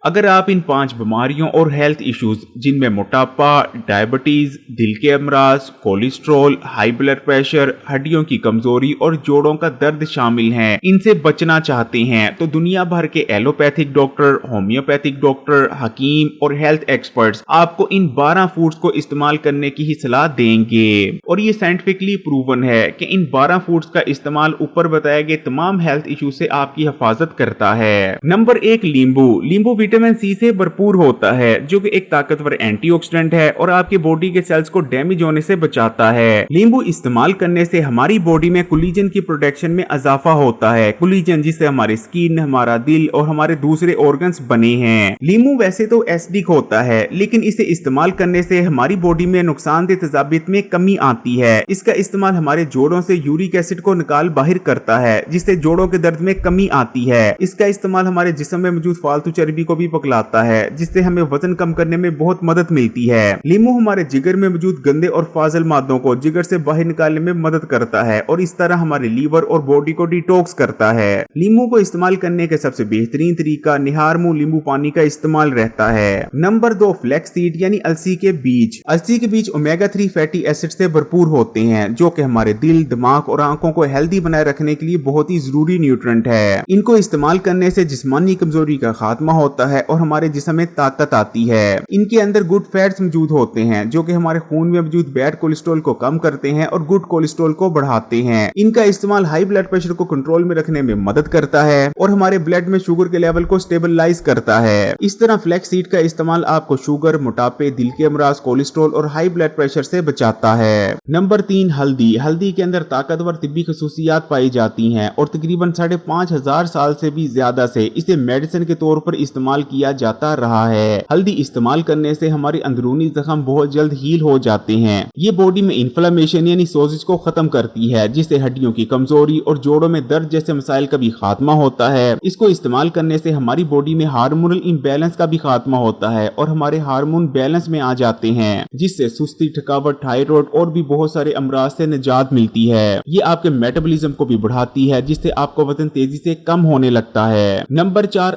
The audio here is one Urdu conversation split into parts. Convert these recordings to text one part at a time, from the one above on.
اگر آپ ان 5 بیماریوں اور ہیلتھ ایشوز جن میں موٹاپا، ڈائبٹیز، دل کے امراض، کولیسٹرول، ہائی بلڈ پریشر، ہڈیوں کی کمزوری اور جوڑوں کا درد شامل ہیں، ان سے بچنا چاہتے ہیں تو دنیا بھر کے ایلوپیتھک ڈاکٹر، ہومیوپیتھک ڈاکٹر، حکیم اور ہیلتھ ایکسپرٹس آپ کو ان 12 فوڈز کو استعمال کرنے کی ہی صلاح دیں گے، اور یہ سائنٹیفکلی پروون ہے کہ ان 12 فوڈز کا استعمال اوپر بتائے گئے تمام ہیلتھ ایشو سے آپ کی حفاظت کرتا ہے۔ نمبر 1، لیمبو وٹامن سی سے بھرپور ہوتا ہے جو کہ ایک طاقتور اینٹی آکسیڈنٹ ہے اور آپ کے باڈی کے سیلز کو ڈیمیج ہونے سے بچاتا ہے۔ لیمبو استعمال کرنے سے ہماری باڈی میں کولیجن کی پروڈکشن میں اضافہ ہوتا ہے، کولیجن جس سے ہماری سکن، ہمارا دل اور ہمارے دوسرے آرگنز بنے ہیں۔ لیمبو ویسے تو ایسڈک ہوتا ہے لیکن اسے استعمال کرنے سے ہماری باڈی میں نقصان دہ تیزابیت میں کمی آتی ہے۔ اس کا استعمال ہمارے جوڑوں سے یورک ایسڈ کو نکال باہر کرتا ہے جس سے جوڑوں کے درد میں کمی آتی ہے۔ اس کا استعمال ہمارے جسم میں موجود فالتو چربی کو بھی پگلاتا ہے جس سے ہمیں وزن کم کرنے میں بہت مدد ملتی ہے۔ لیمو ہمارے جگر میں موجود گندے اور فاضل مادوں کو جگر سے باہر نکالنے میں مدد کرتا ہے اور اس طرح ہمارے لیور اور باڈی کو ڈیٹاکس کرتا ہے۔ لیمو کو استعمال کرنے کے سب سے بہترین طریقہ نہار منہ لیمو پانی کا استعمال رہتا ہے۔ نمبر 2، فلیکس سیڈ یعنی السی کے بیج۔ السی کے بیج اومیگا 3 فیٹی ایسڈ سے بھرپور ہوتے ہیں جو کہ ہمارے دل، دماغ اور آنکھوں کو ہیلدی بنائے رکھنے کے لیے بہت ہی ضروری نیوٹرنٹ ہے۔ ان کو استعمال کرنے سے جسمانی کمزوری کا خاتمہ ہوتا ہے اور ہمارے جسم میں طاقت آتی ہے۔ ان کے اندر گڈ فیٹس موجود ہوتے ہیں جو کہ ہمارے خون میں موجود بیڈ کولیسٹرول کو کم کرتے ہیں اور گڈ کولیسٹرول کو بڑھاتے ہیں۔ ان کا استعمال ہائی بلڈ پریشر کو کنٹرول میں رکھنے میں مدد کرتا ہے اور ہمارے بلڈ میں شوگر کے لیول کو سٹیبلائز کرتا ہے۔ اس طرح فلیکس سیڈ کا استعمال آپ کو شوگر، موٹاپے، دل کے امراض، کولیسٹرول اور ہائی بلڈ پریشر سے بچاتا ہے۔ نمبر 3، ہلدی کے اندر طاقتور طبی خصوصیات پائی جاتی ہیں اور تقریباً 5500 سال سے بھی زیادہ سے اسے میڈیسن کے طور پر استعمال کیا جاتا رہا ہے۔ ہلدی استعمال کرنے سے ہمارے اندرونی زخم بہت جلد ہیل ہو جاتے ہیں۔ یہ باڈی میں انفلمیشن یعنی سوزش کو ختم کرتی ہے جس سے ہڈیوں کی کمزوری اور جوڑوں میں درد جیسے مسائل کا بھی خاتمہ ہوتا ہے۔ اس کو استعمال کرنے سے ہماری باڈی میں ہارمونل امبیلنس کا بھی خاتمہ ہوتا ہے اور ہمارے ہارمون بیلنس میں آ جاتے ہیں جس سے سستی، تھکاوٹ، تھائرائیڈ اور بھی بہت سارے امراض سے نجات ملتی ہے۔ یہ آپ کے میٹابولزم کو بھی بڑھاتی ہے جس سے آپ کو وزن تیزی سے کم ہونے لگتا ہے۔ نمبر 4،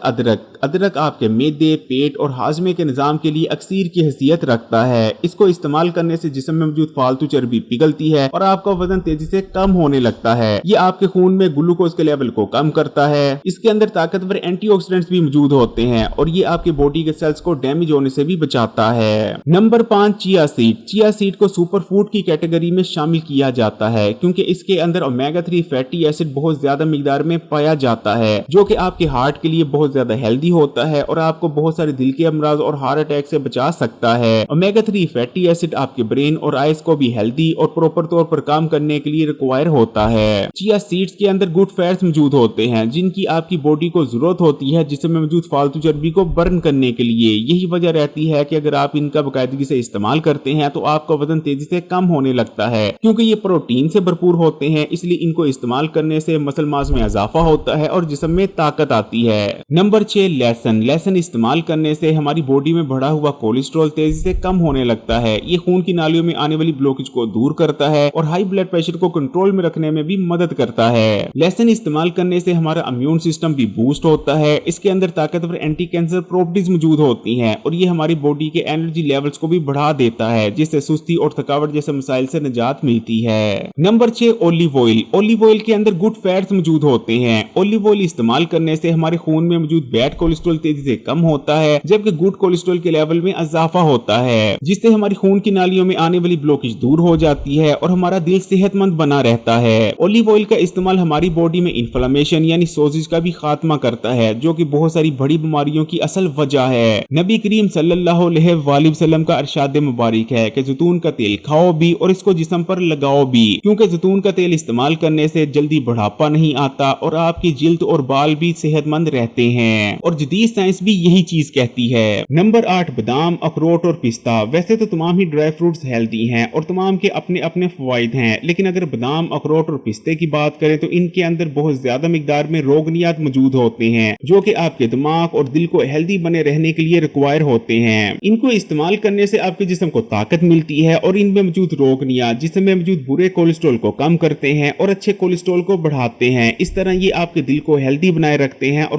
ادرک آپ کے معدے، پیٹ اور ہاضمے کے نظام کے لیے اکسیر کی حیثیت رکھتا ہے۔ اس کو استعمال کرنے سے جسم میں موجود فالتو چربی پگھلتی ہے اور آپ کا وزن تیزی سے کم ہونے لگتا ہے۔ یہ آپ کے خون میں گلوکوز کے لیول کو کم کرتا ہے۔ اس کے اندر طاقتور اینٹی آکسیڈنٹس بھی موجود ہوتے ہیں اور یہ آپ کے باڈی کے سیلز کو ڈیمیج ہونے سے بھی بچاتا ہے۔ نمبر 5، چیا سیڈ کو سپر فوڈ کی کیٹیگری میں شامل کیا جاتا ہے کیونکہ اس کے اندر اومیگا 3 فیٹی ایسڈ بہت زیادہ مقدار میں پایا جاتا ہے جو کہ آپ کے ہارٹ کے لیے بہت زیادہ ہیلدی ہوتا ہے اور آپ کو بہت سارے دل کے امراض اور ہارٹ اٹیک سے بچا سکتا ہے۔ اومیگا 3 فیٹی ایسڈ آپ کے برین اور آئز کو بھی ہیلدی اور پراپر طور پر کام کرنے کے لیے ریکوائر ہوتا ہے۔ چیا سیڈز کے اندر گڈ فیٹس موجود ہوتے ہیں جن کی آپ کی باڈی کو ضرورت ہوتی ہے جسم میں موجود فالتو چربی کو برن کرنے کے لیے۔ یہی وجہ رہتی ہے کہ اگر آپ ان کا باقاعدگی سے استعمال کرتے ہیں تو آپ کا وزن تیزی سے کم ہونے لگتا ہے کیونکہ یہ پروٹین سے بھرپور ہوتے ہیں، اس لیے ان کو استعمال کرنے سے مسل ماس میں اضافہ ہوتا ہے اور جسم میں طاقت آتی ہے۔ نمبر 6، لہسن استعمال کرنے سے ہماری باڈی میں بڑھا ہوا کولیسٹرول تیزی سے کم ہونے لگتا ہے۔ یہ خون کی نالیوں میں آنے والی بلوکیج کو دور کرتا ہے اور ہائی بلڈ پریشر کو کنٹرول میں رکھنے میں بھی مدد کرتا ہے۔ لہسن استعمال کرنے سے ہمارا امیون سسٹم بھی بوسٹ ہوتا ہے۔ اس کے اندر طاقتور اینٹی کینسر پراپرٹیز موجود ہوتی ہیں اور یہ ہماری باڈی کے انرجی لیولز کو بھی بڑھا دیتا ہے جس سے سستی اور تھکاوٹ جیسے مسائل سے نجات ملتی ہے۔ نمبر 6، اولیو آئل کے اندر گڈ فیٹس موجود ہوتے ہیں۔ اولیو آئل استعمال کرنے سے ہمارے خون میں موجود بیڈ کولیسٹرول تیزی سے کم ہوتا ہے جبکہ گڈ کولیسٹرول کے لیول میں اضافہ ہوتا ہے جس سے ہماری خون کی نالیوں میں آنے والی بلوکیج دور ہو جاتی ہے اور ہمارا دل صحت مند بنا رہتا ہے۔ اولیو آئل کا استعمال ہماری باڈی میں انفلمیشن یعنی سوزش کا بھی خاتمہ کرتا ہے جو کہ بہت ساری بڑی بیماریوں کی اصل وجہ ہے۔ نبی کریم صلی اللہ علیہ وآلہ وسلم کا ارشاد مبارک ہے کہ زیتون کا تیل کھاؤ بھی اور اس کو جسم پر لگاؤ بھی کیونکہ زیتون کا تیل استعمال کرنے سے جلدی بڑھاپا نہیں آتا اور آپ کی جلد اور بال بھی صحت مند رہتے ہیں اور جدید سائنس بھی یہی چیز کہتی ہے۔ نمبر 8، بادام، اخروٹ اور پستہ۔ ویسے تو تمام ہی ڈرائی فروٹس ہیلدی ہیں اور تمام کے اپنے اپنے فوائد ہیں لیکن اگر بادام، اخروٹ اور پستے کی بات کریں تو ان کے اندر بہت زیادہ مقدار میں روغنیات موجود ہوتے ہیں جو کہ آپ کے دماغ اور دل کو ہیلدی بنے رہنے کے لیے ریکوائر ہوتے ہیں۔ ان کو استعمال کرنے سے آپ کے جسم کو طاقت ملتی ہے اور ان میں موجود روغنیات جسم میں موجود برے کولیسٹرول کو کم کرتے ہیں اور اچھے کولیسٹرول کو بڑھاتے ہیں۔ اس طرح یہ آپ کے دل کو ہیلدی بنائے رکھتے ہیں اور